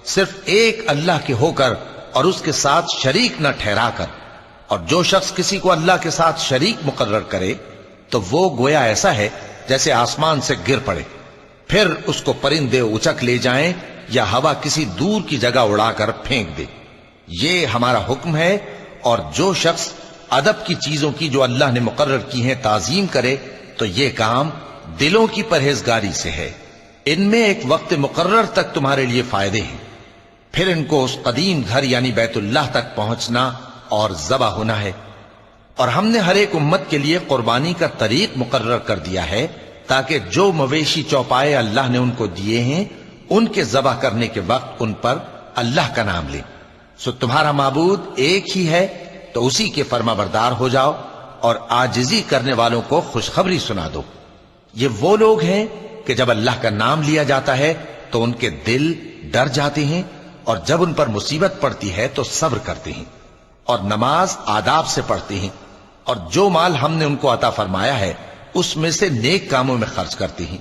صرف ایک اللہ کے ہو کر اور اس کے ساتھ شریک نہ ٹھہرا کر، اور جو شخص کسی کو اللہ کے ساتھ شریک مقرر کرے تو وہ گویا ایسا ہے جیسے آسمان سے گر پڑے، پھر اس کو پرندے اچک لے جائیں یا ہوا کسی دور کی جگہ اڑا کر پھینک دے۔ یہ ہمارا حکم ہے، اور جو شخص ادب کی چیزوں کی جو اللہ نے مقرر کی ہیں تعظیم کرے تو یہ کام دلوں کی پرہیزگاری سے ہے۔ ان میں ایک وقت مقرر تک تمہارے لیے فائدے ہیں، پھر ان کو اس قدیم گھر یعنی بیت اللہ تک پہنچنا اور ذبح ہونا ہے۔ اور ہم نے ہر ایک امت کے لیے قربانی کا طریق مقرر کر دیا ہے تاکہ جو مویشی چوپائے اللہ نے ان کو دیے ہیں ان کے ذبح کرنے کے وقت ان پر اللہ کا نام لیں۔ سو تمہارا معبود ایک ہی ہے، تو اسی کے فرما بردار ہو جاؤ اور عاجزی کرنے والوں کو خوشخبری سنا دو۔ یہ وہ لوگ ہیں کہ جب اللہ کا نام لیا جاتا ہے تو ان کے دل ڈر جاتے ہیں، اور جب ان پر مصیبت پڑتی ہے تو صبر کرتے ہیں، اور نماز آداب سے پڑھتے ہیں، اور جو مال ہم نے ان کو عطا فرمایا ہے اس میں سے نیک کاموں میں خرچ کرتے ہیں۔